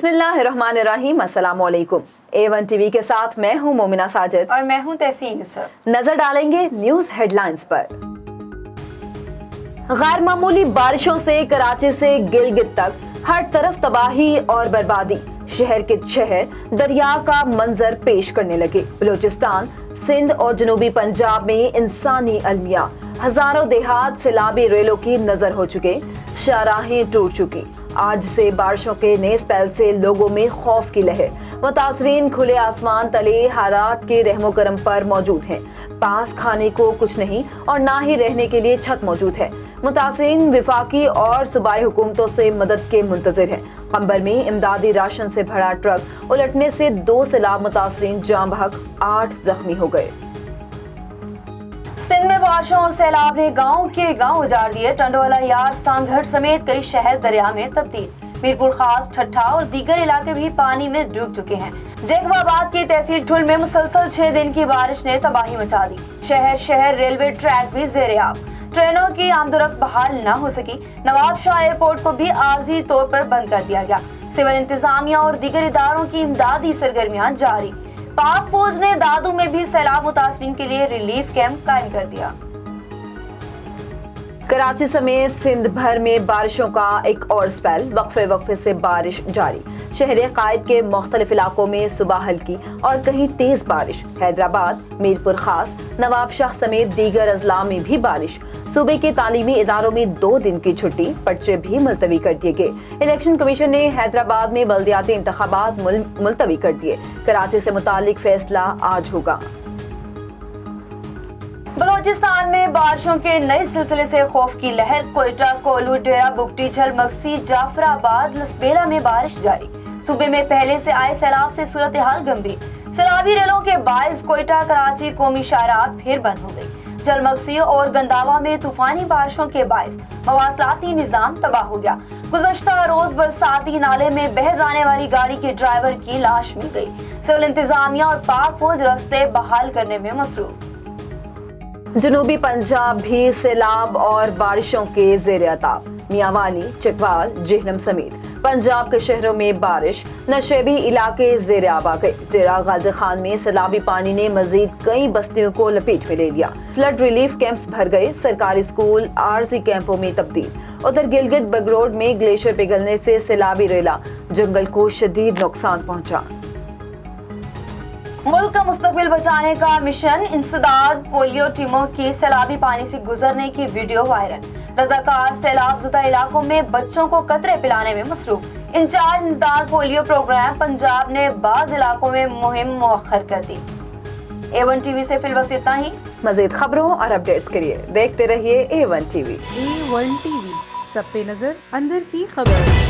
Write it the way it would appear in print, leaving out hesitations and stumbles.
बिस्मिल्लाहिर्रहमानिर्रहीम, अस्सलाम वालेकुम। A1 टीवी के साथ मैं हूं मोमिना साजिद और मैं हूं तहसीन यूसुफ। नजर डालेंगे न्यूज हेडलाइंस पर। गैर मामूली बारिशों से कराची से गिलगित तक हर तरफ तबाही और बर्बादी, शहर के शहर दरिया का मंजर पेश करने लगे। बलूचिस्तान, सिंध और जनूबी पंजाब में इंसानी अलमिया, हजारों देहात सैलाबी रेलों की नजर हो चुके, शाहराहें टूट चुकी। आज से बारिशों के नए स्पेल से लोगों में खौफ की लहर। मुतासरीन खुले आसमान तले हालात के रहमो करम पर मौजूद हैं। पास खाने को कुछ नहीं और ना ही रहने के लिए छत मौजूद है। मुतासरीन विफाकी और सूबाई हुकूमतों से मदद के मुंतजिर हैं। कंबर में इमदादी राशन से भरा ट्रक उलटने से 2 सैलाब मुतासरीन जाम बहक, 8 जख्मी हो गए। सिंध में बारिशों और सैलाब ने गांव के गांव उजाड़ दिए। टंडोला, यार, सांगढ़ समेत कई शहर दरिया में तब्दील। मीरपुर खास, ठट्ठा और दीगर इलाके भी पानी में डूब चुके हैं। जैकबाबाद की तहसील ठुल में मुसलसल 6 दिन की बारिश ने तबाही मचा दी। शहर शहर रेलवे ट्रैक भी ज़ेर-ए-आब, ट्रेनों की आमदोरफ्त बहाल न हो सकी। नवाब शाह एयरपोर्ट को भी आर्जी तौर पर बंद कर दिया गया। सिविल इंतजामिया और दीगर इदारों की इमदादी सरगर्मियां जारी। पाक फौज ने दादू में भी सैलाब मुतासरीन के लिए रिलीफ कैंप कायम कर दिया। कराची समेत सिंध भर में बारिशों का एक और स्पेल, वक्फे से बारिश जारी। शहर कायद के मुख्तलिफ इलाकों में सुबह हल्की और कहीं तेज बारिश। हैदराबाद, मीरपुर खास, नवाब शाह समेत दीगर अजला में भी बारिश। सूबे के तालीमी इदारों में 2 दिन की छुट्टी, पर्चे भी मुलतवी कर दिए गए। इलेक्शन कमीशन ने हैदराबाद में बल्दियाती इंतखाबात मुलतवी कर दिए। कराची से मुतालिक फैसला आज होगा। बलूचिस्तान में बारिशों के नए सिलसिले से खौफ की लहर। कोयटा, कोलू, डेरा बुगटी, झलमक्सी, जाफराबाद, लसबेला में बारिश जारी। सूबे में पहले से आए सैलाब से सूरत हाल गंभीर। सैलाबी रेलों के बायस कोयटा कराची कौमी शाहरात फिर बंद हो गई। झलमक्सी और गंदावा में तूफानी बारिशों के बायस मवासलाती निजाम तबाह हो गया। गुज़श्ता रोज बरसाती नाले में बह जाने वाली गाड़ी के ड्राइवर की लाश मिल गई। सिविल इंतजामिया और पाक फौज रास्ते बहाल करने में मसरूफ। जनूबी पंजाब भी सैलाब और बारिशों के ज़ेर-ए-ताब। मियांवाली, चकवाल, जेहलम समेत पंजाब के शहरों में बारिश, नशेबी इलाके ज़ेर-ए-आब आ गए। डेरा गाजी खान में सैलाबी पानी ने मजीद कई बस्तियों को लपेट में ले लिया। फ्लड रिलीफ कैंप्स भर गए। सरकारी स्कूल आरजी कैंपों में तब्दील। उधर गिलगित बगरोड में ग्लेशियर पिघलने से सैलाबी रेला जंगल को शदीद नुकसान पहुंचा। मुल्क का मुस्तकबिल बचाने का मिशन इंसदाद पोलियो टीमों की सैलाबी पानी से गुजरने की वीडियो वायरल। रजाकार सैलाब ज़दा इलाकों में बच्चों को कतरे पिलाने में मसरूफ। इंचार्ज इंसदाद पोलियो प्रोग्राम पंजाब ने बाज़ इलाकों में मुहिम मुअख्खर कर दी। A1 टीवी से फिल वक्त इतना ही। मज़ीद खबरों और अपडेट्स के लिए देखते रहिए A1 टीवी। A1 टीवी, सब पे नजर, अंदर की खबर।